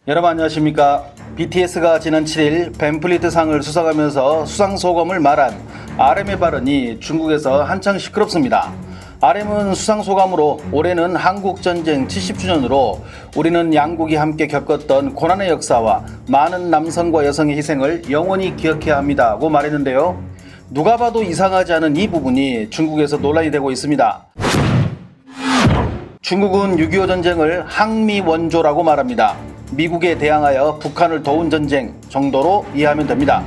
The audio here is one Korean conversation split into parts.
여러분 안녕하십니까. BTS가 지난 7일 벤플리트상을 수상하면서 수상소감을 말한 RM의 발언이 중국에서 한창 시끄럽습니다. RM은 수상소감으로 올해는 한국전쟁 70주년으로 우리는 양국이 함께 겪었던 고난의 역사와 많은 남성과 여성의 희생을 영원히 기억해야 합니다고 말했는데요. 누가 봐도 이상하지 않은 이 부분이 중국에서 논란이 되고 있습니다. 중국은 6.25 전쟁을 항미원조라고 말합니다. 미국에 대항하여 북한을 도운 전쟁 정도로 이해하면 됩니다.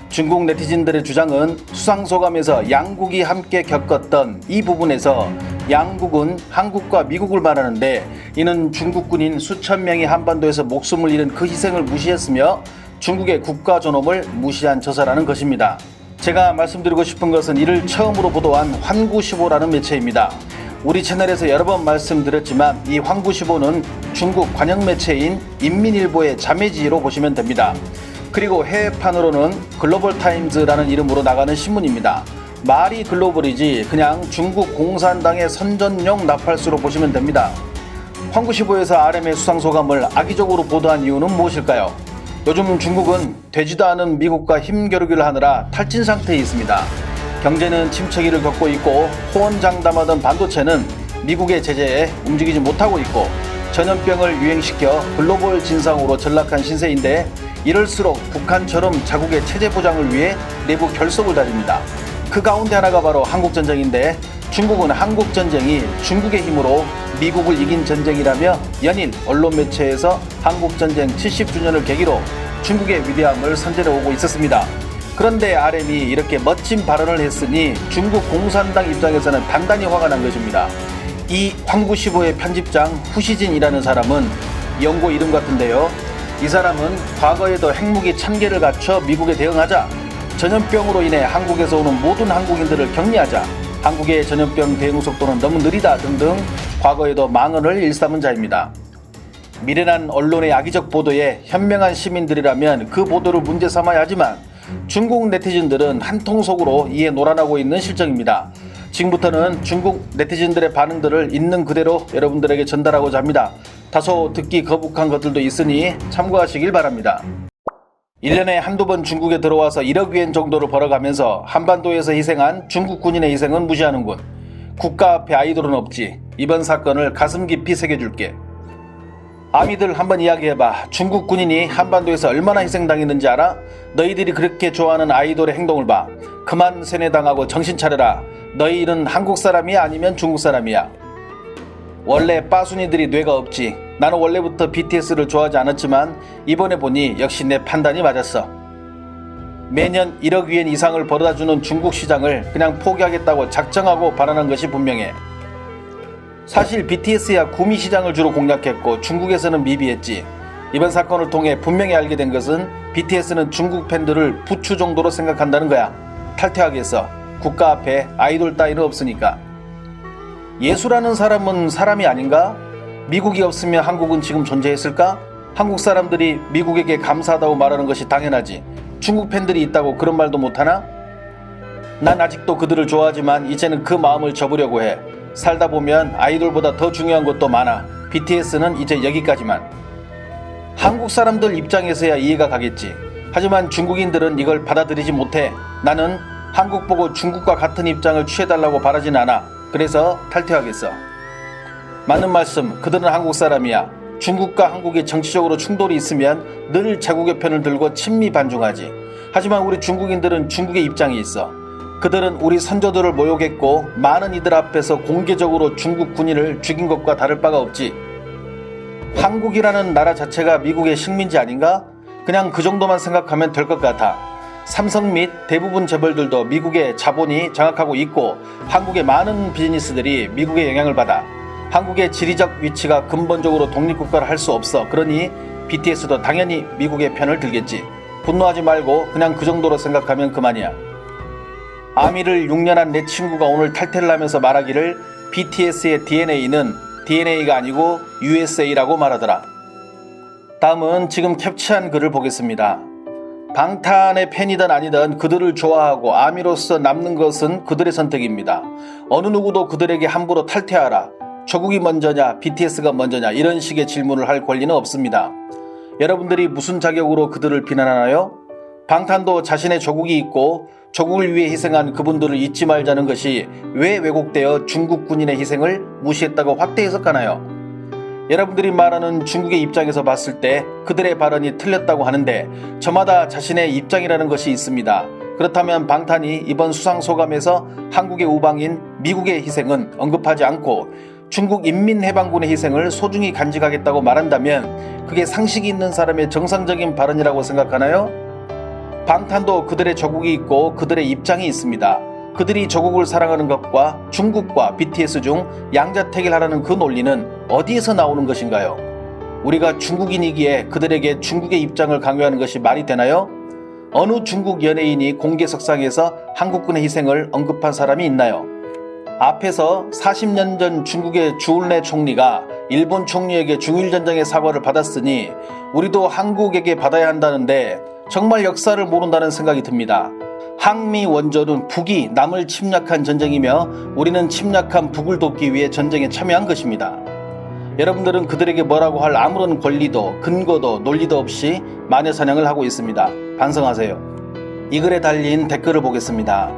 중국 네티즌들의 주장은 수상소감에서 양국이 함께 겪었던 이 부분에서 양국은 한국과 미국을 말하는데 이는 중국 군인 수천 명이 한반도에서 목숨을 잃은 그 희생을 무시했으며 중국의 국가 존엄을 무시한 처사라는 것입니다. 제가 말씀드리고 싶은 것은 이를 처음으로 보도한 환구시보라는 매체입니다. 우리 채널에서 여러 번 말씀드렸지만 이 환구시보는 중국 관영 매체인 인민일보의 자매지로 보시면 됩니다. 그리고 해외판으로는 글로벌타임즈라는 이름으로 나가는 신문입니다. 말이 글로벌이지 그냥 중국 공산당의 선전용 나팔수로 보시면 됩니다. 환구시보에서 RM의 수상소감을 악의적으로 보도한 이유는 무엇일까요? 요즘 중국은 되지도 않은 미국과 힘겨루기를 하느라 탈진 상태에 있습니다. 경제는 침체기를 겪고 있고 호언장담하던 반도체는 미국의 제재에 움직이지 못하고 있고 전염병을 유행시켜 글로벌 진상으로 전락한 신세인데 이럴수록 북한처럼 자국의 체제 보장을 위해 내부 결속을 다집니다. 그 가운데 하나가 바로 한국전쟁인데 중국은 한국전쟁이 중국의 힘으로 미국을 이긴 전쟁이라며 연일 언론 매체에서 한국전쟁 70주년을 계기로 중국의 위대함을 선전해 오고 있었습니다. 그런데 RM이 이렇게 멋진 발언을 했으니 중국 공산당 입장에서는 단단히 화가 난 것입니다. 이 환구시보의 편집장 후시진이라는 사람은 연고 이름 같은데요. 이 사람은 과거에도 핵무기 1000개를 갖춰 미국에 대응하자, 전염병으로 인해 한국에서 오는 모든 한국인들을 격리하자, 한국의 전염병 대응 속도는 너무 느리다 등등 과거에도 망언을 일삼은 자입니다. 미련한 언론의 악의적 보도에 현명한 시민들이라면 그 보도를 문제 삼아야 하지만 중국 네티즌들은 한통속으로 이에 놀아나고 있는 실정입니다. 지금부터는 중국 네티즌들의 반응들을 있는 그대로 여러분들에게 전달하고자 합니다. 다소 듣기 거북한 것들도 있으니 참고하시길 바랍니다. 1년에 한두 번 중국에 들어와서 1억 위엔 정도를 벌어가면서 한반도에서 희생한 중국 군인의 희생은 무시하는군. 국가 앞에 아이돌은 없지. 이번 사건을 가슴 깊이 새겨줄게. 아미들 한번 이야기해봐. 중국 군인이 한반도에서 얼마나 희생당했는지 알아? 너희들이 그렇게 좋아하는 아이돌의 행동을 봐. 그만 세뇌당하고 정신 차려라. 너희는 한국 사람이야 아니면 중국 사람이야? 원래 빠순이들이 뇌가 없지. 나는 원래부터 BTS를 좋아하지 않았지만 이번에 보니 역시 내 판단이 맞았어. 매년 1억 위엔 이상을 벌어다주는 중국 시장을 그냥 포기하겠다고 작정하고 발언한 것이 분명해. 사실 BTS야 구미 시장을 주로 공략했고 중국에서는 미비했지. 이번 사건을 통해 분명히 알게 된 것은 BTS는 중국 팬들을 부추 정도로 생각한다는 거야. 탈퇴하겠어. 국가 앞에 아이돌 따위는 없으니까. 예수라는 사람은 사람이 아닌가? 미국이 없으면 한국은 지금 존재했을까? 한국 사람들이 미국에게 감사하다고 말하는 것이 당연하지. 중국 팬들이 있다고 그런 말도 못하나? 난 아직도 그들을 좋아하지만 이제는 그 마음을 접으려고 해. 살다 보면 아이돌보다 더 중요한 것도 많아. BTS는 이제 여기까지만. 한국 사람들 입장에서야 이해가 가겠지. 하지만 중국인들은 이걸 받아들이지 못해. 나는 한국 보고 중국과 같은 입장을 취해달라고 바라진 않아. 그래서 탈퇴하겠어. 맞는 말씀. 그들은 한국 사람이야. 중국과 한국이 정치적으로 충돌이 있으면 늘 자국의 편을 들고 친미 반중하지. 하지만 우리 중국인들은 중국의 입장이 있어. 그들은 우리 선조들을 모욕했고 많은 이들 앞에서 공개적으로 중국 군인을 죽인 것과 다를 바가 없지. 한국이라는 나라 자체가 미국의 식민지 아닌가? 그냥 그 정도만 생각하면 될 것 같아. 삼성 및 대부분 재벌들도 미국의 자본이 장악하고 있고 한국의 많은 비즈니스들이 미국의 영향을 받아. 한국의 지리적 위치가 근본적으로 독립국가를 할 수 없어. 그러니 BTS도 당연히 미국의 편을 들겠지. 분노하지 말고 그냥 그 정도로 생각하면 그만이야. 아미를 6년한 내 친구가 오늘 탈퇴를 하면서 말하기를 BTS의 DNA는 DNA가 아니고 USA라고 말하더라. 다음은 지금 캡처한 글을 보겠습니다. 방탄의 팬이든 아니든 그들을 좋아하고 아미로서 남는 것은 그들의 선택입니다. 어느 누구도 그들에게 함부로 탈퇴하라. 조국이 먼저냐 BTS가 먼저냐 이런 식의 질문을 할 권리는 없습니다. 여러분들이 무슨 자격으로 그들을 비난하나요? 방탄도 자신의 조국이 있고 조국을 위해 희생한 그분들을 잊지 말자는 것이 왜 왜곡되어 중국 군인의 희생을 무시했다고 확대 해석하나요? 여러분들이 말하는 중국의 입장에서 봤을 때 그들의 발언이 틀렸다고 하는데 저마다 자신의 입장이라는 것이 있습니다. 그렇다면 방탄이 이번 수상소감에서 한국의 우방인 미국의 희생은 언급하지 않고 중국 인민해방군의 희생을 소중히 간직하겠다고 말한다면 그게 상식이 있는 사람의 정상적인 발언이라고 생각하나요? 방탄도 그들의 조국이 있고 그들의 입장이 있습니다. 그들이 조국을 사랑하는 것과 중국과 BTS 중 양자택일하라는 그 논리는 어디에서 나오는 것인가요? 우리가 중국인이기에 그들에게 중국의 입장을 강요하는 것이 말이 되나요? 어느 중국 연예인이 공개석상에서 한국군의 희생을 언급한 사람이 있나요? 앞에서 40년 전 중국의 주울레 총리가 일본 총리에게 중일전쟁의 사과를 받았으니 우리도 한국에게 받아야 한다는데 정말 역사를 모른다는 생각이 듭니다. 항미 원조는 북이 남을 침략한 전쟁이며 우리는 침략한 북을 돕기 위해 전쟁에 참여한 것입니다. 여러분들은 그들에게 뭐라고 할 아무런 권리도 근거도 논리도 없이 마녀사냥을 하고 있습니다. 반성하세요. 이 글에 달린 댓글을 보겠습니다.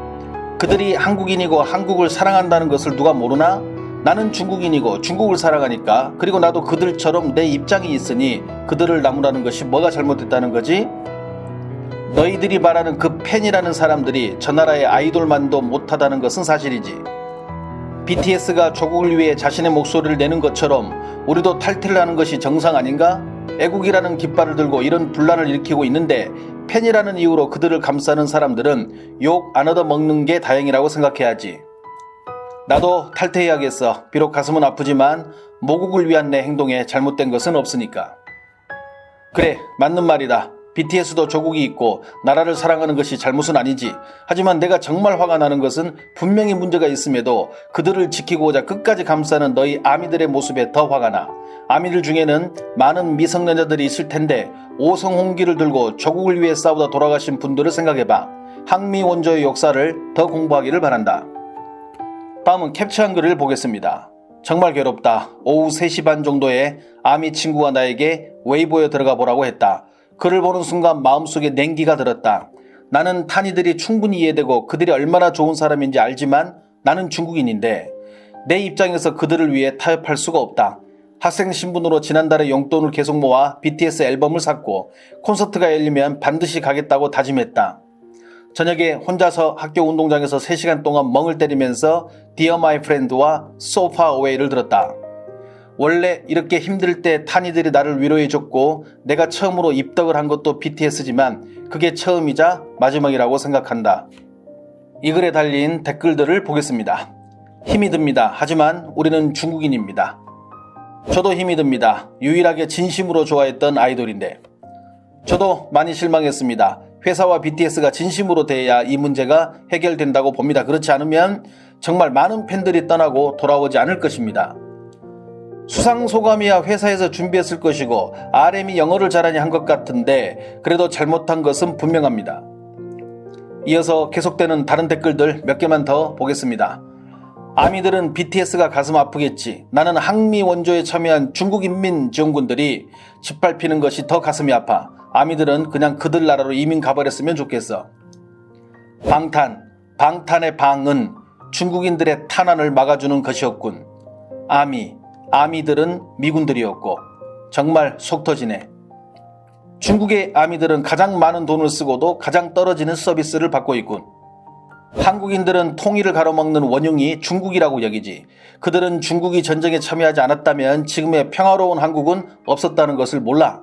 그들이 한국인이고 한국을 사랑한다는 것을 누가 모르나? 나는 중국인이고 중국을 사랑하니까 그리고 나도 그들처럼 내 입장이 있으니 그들을 나무라는 것이 뭐가 잘못됐다는 거지? 너희들이 말하는 그 팬이라는 사람들이 저 나라의 아이돌만도 못하다는 것은 사실이지. BTS가 조국을 위해 자신의 목소리를 내는 것처럼 우리도 탈퇴를 하는 것이 정상 아닌가? 애국이라는 깃발을 들고 이런 분란을 일으키고 있는데 팬이라는 이유로 그들을 감싸는 사람들은 욕 안 얻어먹는 게 다행이라고 생각해야지. 나도 탈퇴해야겠어. 비록 가슴은 아프지만 모국을 위한 내 행동에 잘못된 것은 없으니까. 그래, 맞는 말이다. BTS도 조국이 있고 나라를 사랑하는 것이 잘못은 아니지. 하지만 내가 정말 화가 나는 것은 분명히 문제가 있음에도 그들을 지키고자 끝까지 감싸는 너희 아미들의 모습에 더 화가 나. 아미들 중에는 많은 미성년자들이 있을 텐데 오성홍기를 들고 조국을 위해 싸우다 돌아가신 분들을 생각해봐. 항미 원조의 역사를 더 공부하기를 바란다. 다음은 캡처한 글을 보겠습니다. 정말 괴롭다. 오후 3시 반 정도에 아미 친구가 나에게 웨이보에 들어가 보라고 했다. 글을 보는 순간 마음속에 냉기가 들었다. 나는 탄이들이 충분히 이해되고 그들이 얼마나 좋은 사람인지 알지만 나는 중국인인데 내 입장에서 그들을 위해 타협할 수가 없다. 학생 신분으로 지난달에 용돈을 계속 모아 BTS 앨범을 샀고 콘서트가 열리면 반드시 가겠다고 다짐했다. 저녁에 혼자서 학교 운동장에서 3시간 동안 멍을 때리면서 Dear My Friend와 So Far Away를 들었다. 원래 이렇게 힘들 때 탄이들이 나를 위로해줬고 내가 처음으로 입덕을 한 것도 BTS지만 그게 처음이자 마지막이라고 생각한다. 이 글에 달린 댓글들을 보겠습니다. 힘이 듭니다. 하지만 우리는 중국인입니다. 저도 힘이 듭니다. 유일하게 진심으로 좋아했던 아이돌인데. 저도 많이 실망했습니다. 회사와 BTS가 진심으로 대해야 이 문제가 해결된다고 봅니다. 그렇지 않으면 정말 많은 팬들이 떠나고 돌아오지 않을 것입니다. 수상소감이야 회사에서 준비했을 것이고 RM이 영어를 잘하니 한 것 같은데 그래도 잘못한 것은 분명합니다. 이어서 계속되는 다른 댓글들 몇 개만 더 보겠습니다. 아미들은 BTS가 가슴 아프겠지. 나는 항미 원조에 참여한 중국인민지원군들이 짓밟히는 것이 더 가슴이 아파. 아미들은 그냥 그들 나라로 이민 가버렸으면 좋겠어. 방탄의 방은 중국인들의 탄환을 막아주는 것이었군. 아미들은 미군들이었고 정말 속 터지네. 중국의 아미들은 가장 많은 돈을 쓰고도 가장 떨어지는 서비스를 받고 있군. 한국인들은 통일을 가로막는 원흉이 중국이라고 여기지. 그들은 중국이 전쟁에 참여하지 않았다면 지금의 평화로운 한국은 없었다는 것을 몰라.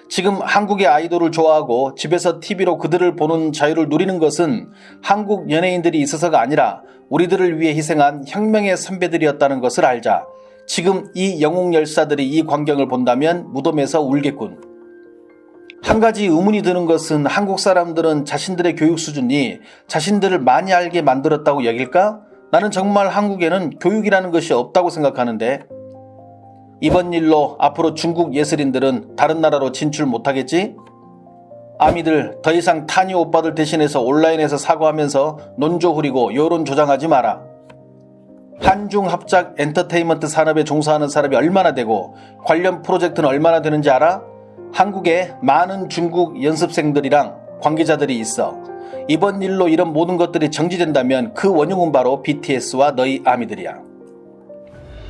지금 한국의 아이돌을 좋아하고 집에서 TV로 그들을 보는 자유를 누리는 것은 한국 연예인들이 있어서가 아니라 우리들을 위해 희생한 혁명의 선배들이었다는 것을 알자. 지금 이 영웅 열사들이 이 광경을 본다면 무덤에서 울겠군. 한 가지 의문이 드는 것은 한국 사람들은 자신들의 교육 수준이 자신들을 많이 알게 만들었다고 여길까? 나는 정말 한국에는 교육이라는 것이 없다고 생각하는데 이번 일로 앞으로 중국 예술인들은 다른 나라로 진출 못하겠지? 아미들 더 이상 타니 오빠들 대신해서 온라인에서 사과하면서 논조 후리고 여론 조장하지 마라. 한중합작 엔터테인먼트 산업에 종사하는 사람이 얼마나 되고 관련 프로젝트는 얼마나 되는지 알아? 한국에 많은 중국 연습생들이랑 관계자들이 있어. 이번 일로 이런 모든 것들이 정지된다면 그 원흉은 바로 BTS와 너희 아미들이야.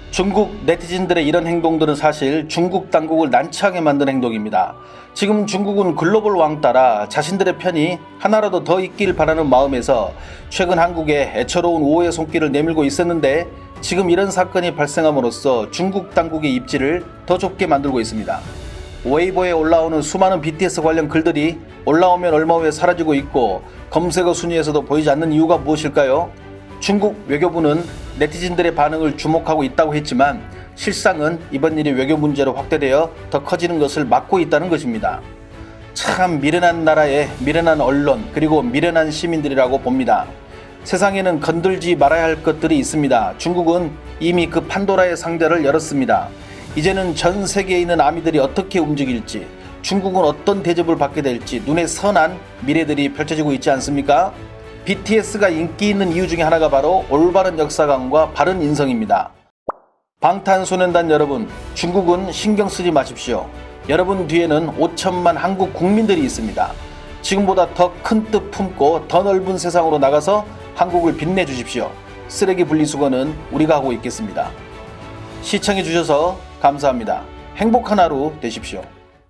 중국 네티즌들의 이런 행동들은 사실 중국 당국을 난처하게 만든 행동입니다. 지금 중국은 글로벌 왕따라 자신들의 편이 하나라도 더 있길 바라는 마음에서 최근 한국에 애처로운 우호의 손길을 내밀고 있었는데 지금 이런 사건이 발생함으로써 중국 당국의 입지를 더 좁게 만들고 있습니다. 웨이보에 올라오는 수많은 BTS 관련 글들이 올라오면 얼마 후에 사라지고 있고 검색어 순위에서도 보이지 않는 이유가 무엇일까요? 중국 외교부는 네티즌들의 반응을 주목하고 있다고 했지만 실상은 이번 일이 외교 문제로 확대되어 더 커지는 것을 막고 있다는 것입니다. 참 미련한 나라에 미련한 언론 그리고 미련한 시민들이라고 봅니다. 세상에는 건들지 말아야 할 것들이 있습니다. 중국은 이미 그 판도라의 상자를 열었습니다. 이제는 전 세계에 있는 아미들이 어떻게 움직일지, 중국은 어떤 대접을 받게 될지 눈에 선한 미래들이 펼쳐지고 있지 않습니까? BTS가 인기 있는 이유 중에 하나가 바로 올바른 역사관과 바른 인성입니다. 방탄소년단 여러분, 중국은 신경 쓰지 마십시오. 여러분 뒤에는 5천만 한국 국민들이 있습니다. 지금보다 더 큰 뜻 품고 더 넓은 세상으로 나가서 한국을 빛내주십시오. 쓰레기 분리수거는 우리가 하고 있겠습니다. 시청해주셔서 감사합니다. 행복한 하루 되십시오.